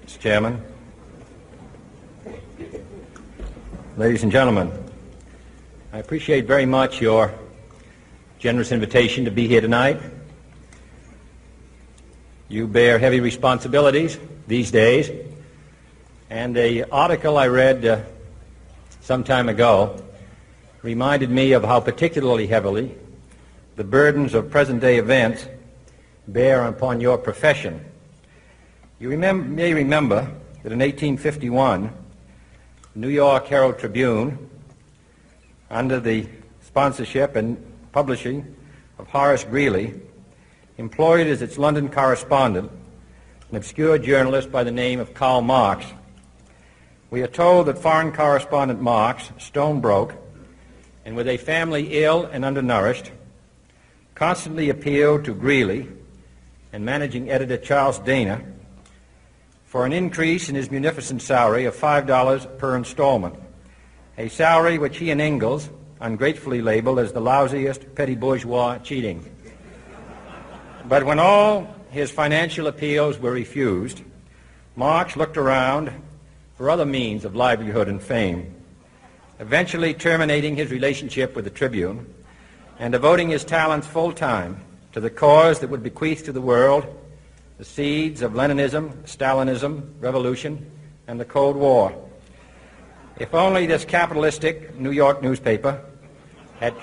Mr. Chairman, ladies and gentlemen, I appreciate very much your generous invitation to be here tonight. You bear heavy responsibilities these days, and the article I read some time ago reminded me of how particularly heavily the burdens of present-day events bear upon your profession. You may remember that in 1851, the New York Herald Tribune, under the sponsorship and publishing of Horace Greeley, employed as its London correspondent an obscure journalist by the name of Karl Marx. We are told that foreign correspondent Marx, stone-broke, and with a family ill and undernourished, constantly appealed to Greeley and managing editor Charles Dana for an increase in his munificent salary of $5 per installment, a salary which he and Ingalls ungratefully labeled as the lousiest petty bourgeois cheating. But when all his financial appeals were refused, Marx looked around for other means of livelihood and fame, eventually terminating his relationship with the Tribune and devoting his talents full-time to the cause that would bequeath to the world the seeds of Leninism, Stalinism, revolution, and the Cold War. If only this capitalistic New York newspaper had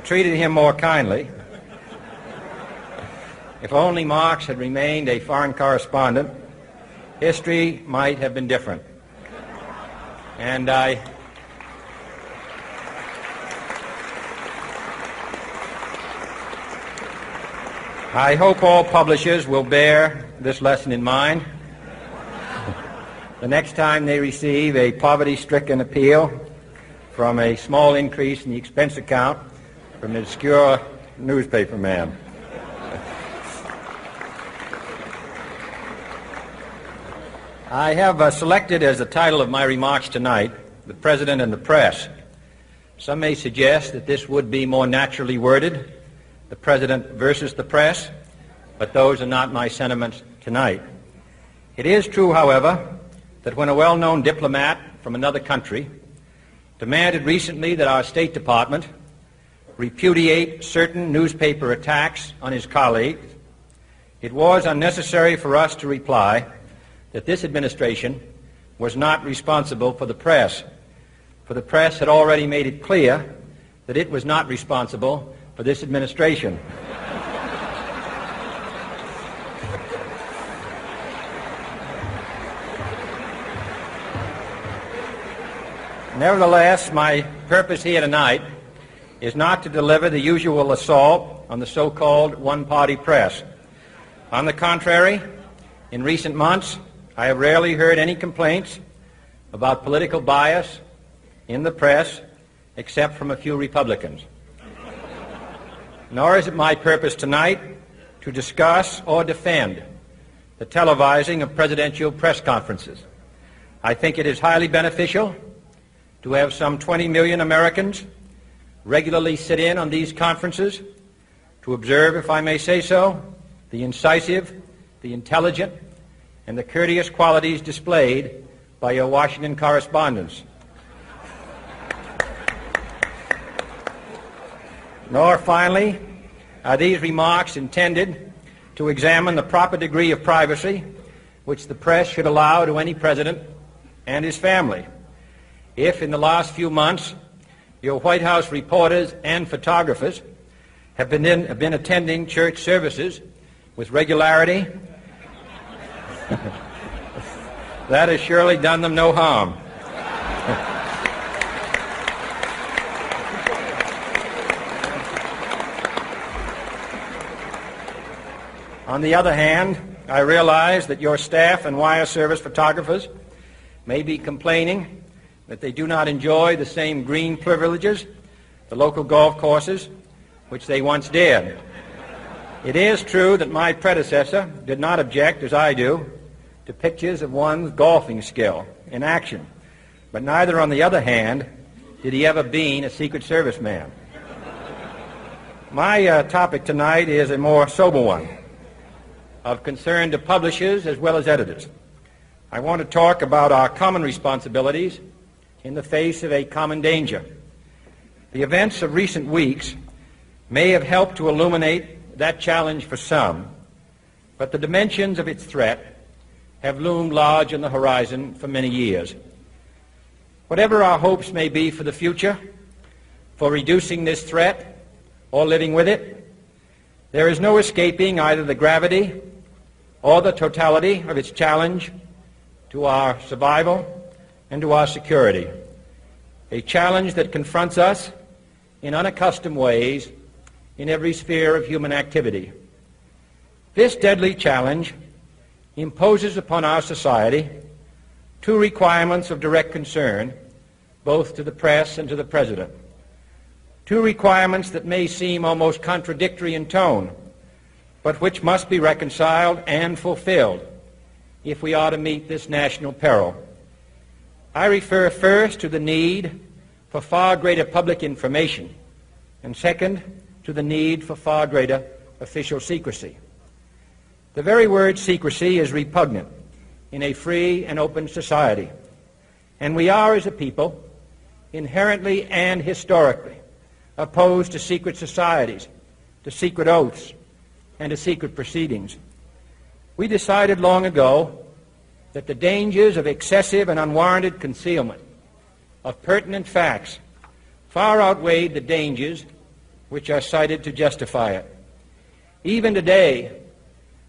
treated him more kindly, if only Marx had remained a foreign correspondent, history might have been different. And I hope all publishers will bear this lesson in mind the next time they receive a poverty-stricken appeal from a small increase in the expense account from an obscure newspaper man. I have selected as the title of my remarks tonight, "The President and the Press." Some may suggest that this would be more naturally worded, "The President versus the Press," but those are not my sentiments tonight. It is true, however, that when a well-known diplomat from another country demanded recently that our State Department repudiate certain newspaper attacks on his colleagues, it was unnecessary for us to reply that this administration was not responsible for the press, for the press had already made it clear that it was not responsible for this administration. Nevertheless, my purpose here tonight is not to deliver the usual assault on the so-called one-party press. On the contrary, in recent months, I have rarely heard any complaints about political bias in the press, except from a few Republicans. Nor is it my purpose tonight to discuss or defend the televising of presidential press conferences. I think it is highly beneficial to have some 20 million Americans regularly sit in on these conferences to observe, if I may say so, the incisive, the intelligent, and the courteous qualities displayed by your Washington correspondents. Nor, finally, are these remarks intended to examine the proper degree of privacy which the press should allow to any president and his family. If, in the last few months, your White House reporters and photographers have been attending church services with regularity, that has surely done them no harm. On the other hand, I realize that your staff and wire service photographers may be complaining that they do not enjoy the same green privileges, the local golf courses, which they once did. It is true that my predecessor did not object, as I do, to pictures of one's golfing skill in action. But neither, on the other hand, Did he ever bean a Secret Service man? My topic tonight is a more sober one, of concern to publishers as well as editors. I want to talk about our common responsibilities in the face of a common danger. The events of recent weeks may have helped to illuminate that challenge for some, but the dimensions of its threat have loomed large on the horizon for many years. Whatever our hopes may be for the future, for reducing this threat or living with it, there is no escaping either the gravity or the totality of its challenge to our survival and to our security, a challenge that confronts us in unaccustomed ways in every sphere of human activity. This deadly challenge imposes upon our society two requirements of direct concern, both to the press and to the President. Two requirements that may seem almost contradictory in tone, but which must be reconciled and fulfilled if we are to meet this national peril. I refer first to the need for far greater public information, and second, to the need for far greater official secrecy. The very word secrecy is repugnant in a free and open society, and we are, as a people, inherently and historically opposed to secret societies, to secret oaths, and to secret proceedings. We decided long ago that the dangers of excessive and unwarranted concealment of pertinent facts far outweighed the dangers which are cited to justify it. Even today,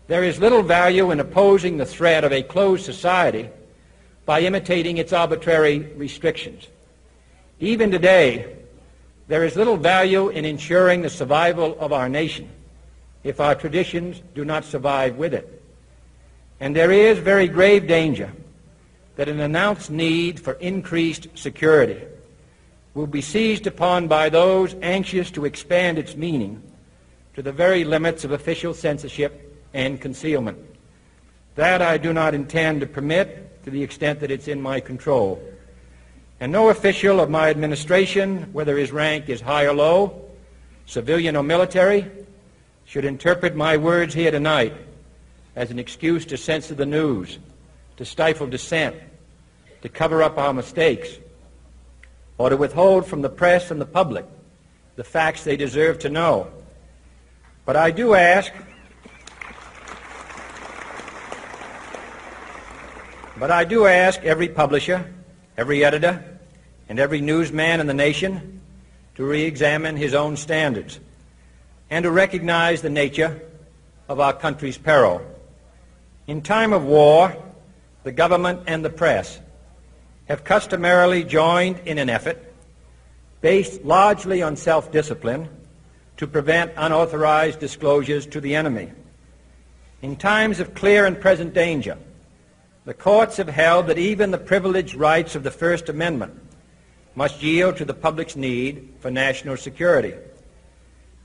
there is little value in opposing the threat of a closed society by imitating its arbitrary restrictions. Even today, there is little value in ensuring the survival of our nation if our traditions do not survive with it. And there is very grave danger that an announced need for increased security will be seized upon by those anxious to expand its meaning to the very limits of official censorship and concealment. That I do not intend to permit to the extent that it's in my control. And no official of my administration, whether his rank is high or low, civilian or military, should interpret my words here tonight as an excuse to censor the news, to stifle dissent, to cover up our mistakes, or to withhold from the press and the public the facts they deserve to know. But I do ask every publisher, every editor, and every newsman in the nation to re-examine his own standards and to recognize the nature of our country's peril. In time of war, the government and the press have customarily joined in an effort based largely on self-discipline to prevent unauthorized disclosures to the enemy. In times of clear and present danger, the courts have held that even the privileged rights of the First Amendment must yield to the public's need for national security.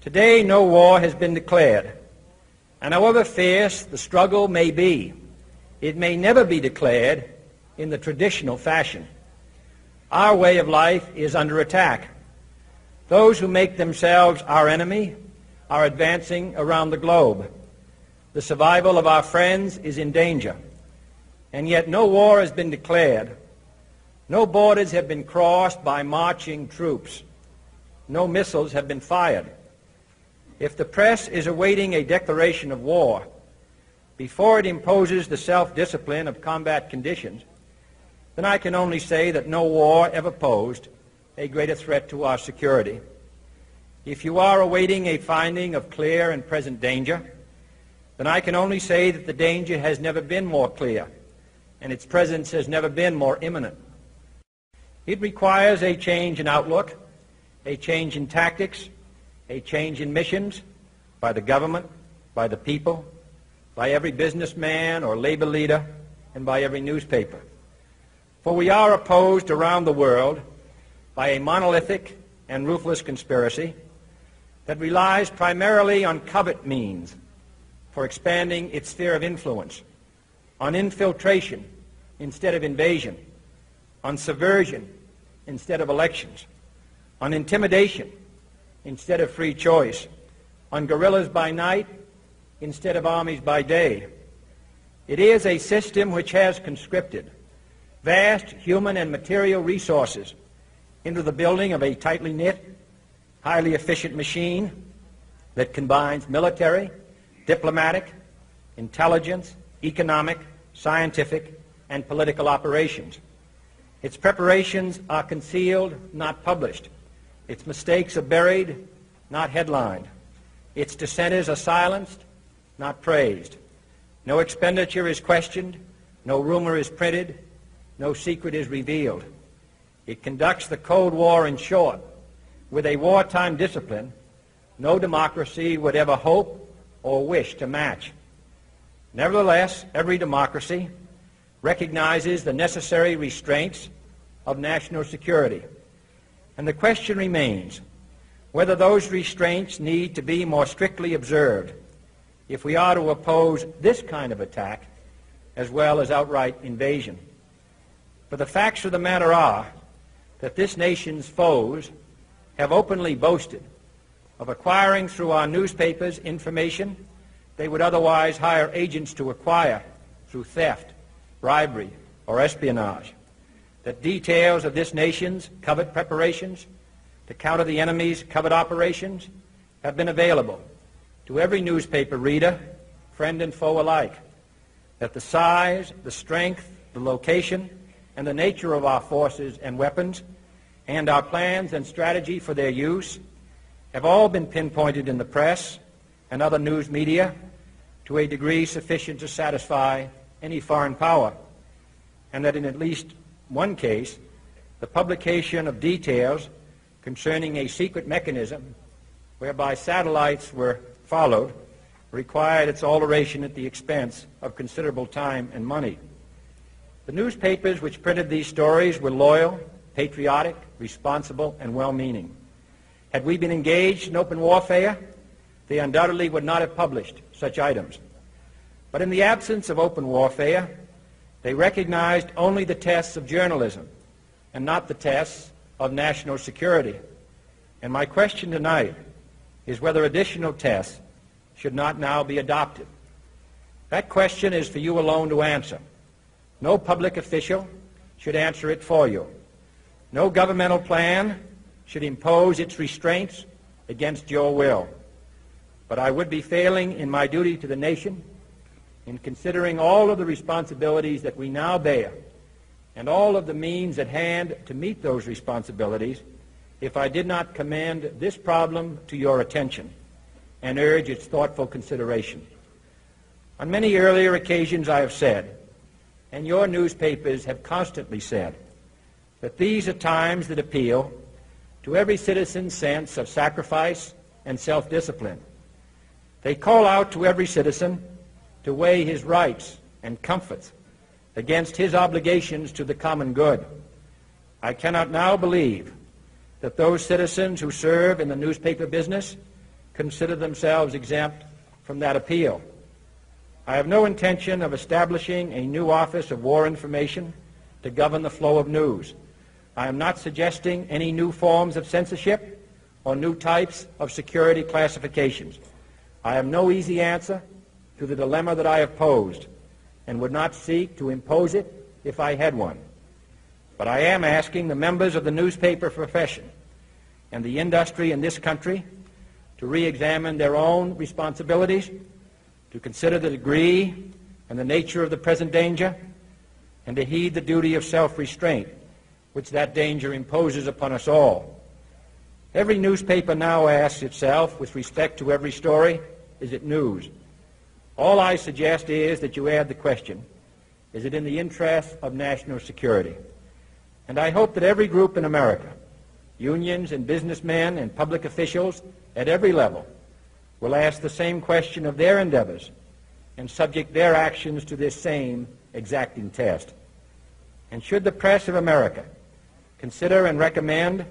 Today, no war has been declared, and however fierce the struggle may be, it may never be declared in the traditional fashion. Our way of life is under attack. Those who make themselves our enemy are advancing around the globe. The survival of our friends is in danger. And yet no war has been declared. No borders have been crossed by marching troops. No missiles have been fired. If the press is awaiting a declaration of war before it imposes the self-discipline of combat conditions, then I can only say that no war ever posed a greater threat to our security. If you are awaiting a finding of clear and present danger, then I can only say that the danger has never been more clear, and its presence has never been more imminent. It requires a change in outlook, a change in tactics, a change in missions by the government, by the people, by every businessman or labor leader, and by every newspaper. For we are opposed around the world by a monolithic and ruthless conspiracy that relies primarily on covert means for expanding its sphere of influence, on infiltration instead of invasion, on subversion instead of elections, on intimidation instead of free choice, on guerrillas by night instead of armies by day. It is a system which has conscripted vast human and material resources into the building of a tightly knit, highly efficient machine that combines military, diplomatic, intelligence, economic, scientific, and political operations. Its preparations are concealed, not published. Its mistakes are buried, not headlined. Its dissenters are silenced, not praised. No expenditure is questioned, no rumor is printed, no secret is revealed. It conducts the Cold War, in short, with a wartime discipline no democracy would ever hope or wish to match. Nevertheless, every democracy recognizes the necessary restraints of national security. And the question remains whether those restraints need to be more strictly observed if we are to oppose this kind of attack as well as outright invasion. For the facts of the matter are that this nation's foes have openly boasted of acquiring through our newspapers information they would otherwise hire agents to acquire through theft, bribery, or espionage. That details of this nation's covert preparations to counter the enemy's covert operations have been available to every newspaper reader, friend and foe alike. That the size, the strength, the location, and the nature of our forces and weapons, and our plans and strategy for their use, have all been pinpointed in the press and other news media to a degree sufficient to satisfy any foreign power, and that in at least one case, the publication of details concerning a secret mechanism whereby satellites were followed required its alteration at the expense of considerable time and money. The newspapers which printed these stories were loyal, patriotic, responsible, and well-meaning. Had we been engaged in open warfare, they undoubtedly would not have published such items. But in the absence of open warfare, they recognized only the tests of journalism and not the tests of national security. And my question tonight is whether additional tests should not now be adopted. That question is for you alone to answer. No public official should answer it for you. No governmental plan should impose its restraints against your will. But I would be failing in my duty to the nation in considering all of the responsibilities that we now bear and all of the means at hand to meet those responsibilities if I did not commend this problem to your attention and urge its thoughtful consideration. On many earlier occasions I have said, and your newspapers have constantly said, that these are times that appeal to every citizen's sense of sacrifice and self-discipline. They call out to every citizen to weigh his rights and comforts against his obligations to the common good. I cannot now believe that those citizens who serve in the newspaper business consider themselves exempt from that appeal. I have no intention of establishing a new office of war information to govern the flow of news. I am not suggesting any new forms of censorship or new types of security classifications. I have no easy answer to the dilemma that I have posed and would not seek to impose it if I had one. But I am asking the members of the newspaper profession and the industry in this country to re-examine their own responsibilities, to consider the degree and the nature of the present danger, and to heed the duty of self-restraint which that danger imposes upon us all. Every newspaper now asks itself, with respect to every story, is it news? All I suggest is that you add the question, is it in the interest of national security? And I hope that every group in America, unions and businessmen and public officials at every level, will ask the same question of their endeavors and subject their actions to this same exacting test. And should the press of America consider and recommend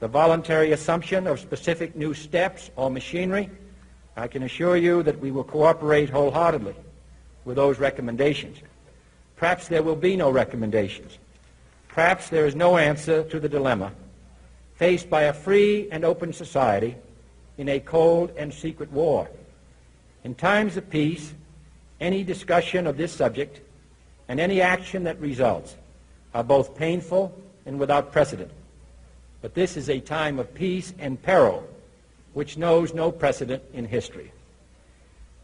the voluntary assumption of specific new steps or machinery, I can assure you that we will cooperate wholeheartedly with those recommendations. Perhaps there will be no recommendations. Perhaps there is no answer to the dilemma. faced by a free and open society in a cold and secret war. In times of peace, any discussion of this subject and any action that results are both painful and without precedent. But this is a time of peace and peril which knows no precedent in history.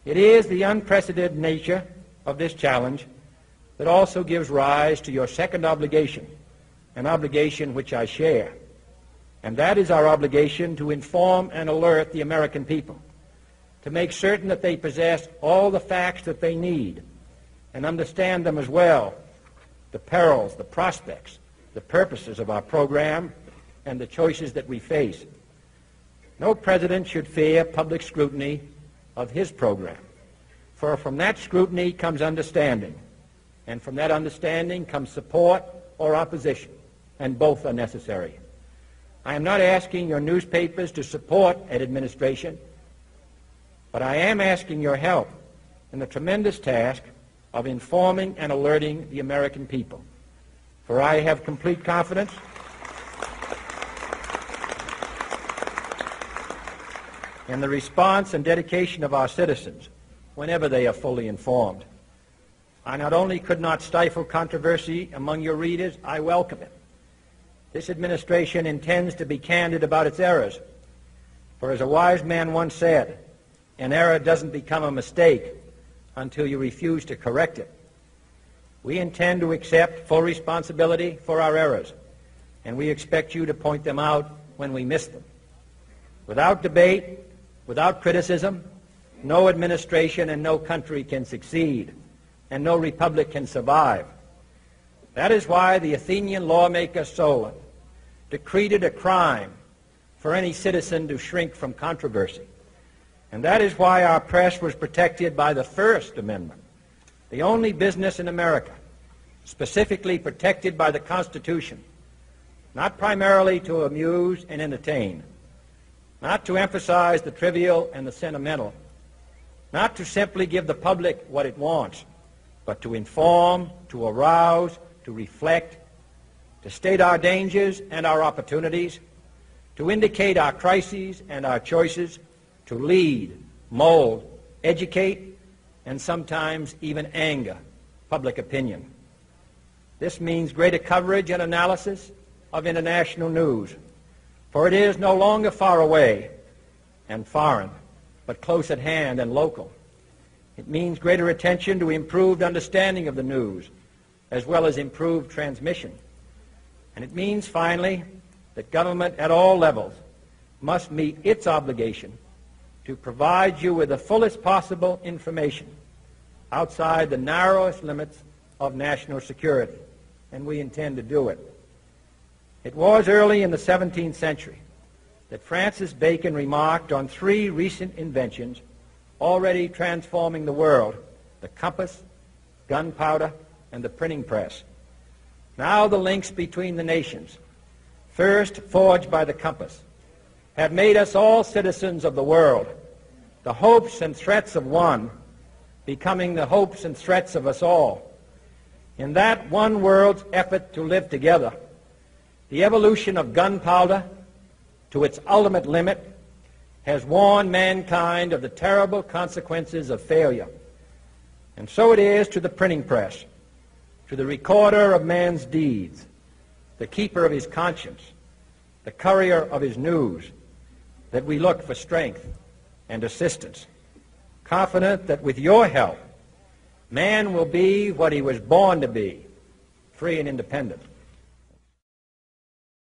It is the unprecedented nature of this challenge that also gives rise to your second obligation, an obligation which I share, and that is our obligation to inform and alert the American people, to make certain that they possess all the facts that they need and understand them as well, the perils, the prospects, the purposes of our program, and the choices that we face. No president should fear public scrutiny of his program, for from that scrutiny comes understanding, and from that understanding comes support or opposition, and both are necessary. I am not asking your newspapers to support an administration, but I am asking your help in the tremendous task of informing and alerting the American people. For I have complete confidence in the response and dedication of our citizens whenever they are fully informed. I not only could not stifle controversy among your readers, I welcome it. This administration intends to be candid about its errors. For as a wise man once said, an error doesn't become a mistake until you refuse to correct it. We intend to accept full responsibility for our errors, and we expect you to point them out when we miss them. Without debate, without criticism, no administration and no country can succeed, and no republic can survive. That is why the Athenian lawmaker Solon decreed it a crime for any citizen to shrink from controversy. And that is why our press was protected by the First Amendment, the only business in America specifically protected by the Constitution, not primarily to amuse and entertain, not to emphasize the trivial and the sentimental, not to simply give the public what it wants, but to inform, to arouse, to reflect, to state our dangers and our opportunities, to indicate our crises and our choices, to lead, mold, educate, and sometimes even anger public opinion. This means greater coverage and analysis of international news, for it is no longer far away and foreign, but close at hand and local. It means greater attention to improved understanding of the news, as well as improved transmission. And it means, finally, that government at all levels must meet its obligation to provide you with the fullest possible information outside the narrowest limits of national security, and we intend to do it. It was early in the 17th century that Francis Bacon remarked on three recent inventions already transforming the world: the compass, gunpowder, and the printing press. Now the links between the nations, first forged by the compass, have made us all citizens of the world, the hopes and threats of one becoming the hopes and threats of us all. In that one world's effort to live together, the evolution of gunpowder to its ultimate limit has warned mankind of the terrible consequences of failure. And so it is to the printing press, to the recorder of man's deeds, the keeper of his conscience, the courier of his news, that we look for strength and assistance, confident that with your help, man will be what he was born to be, free and independent.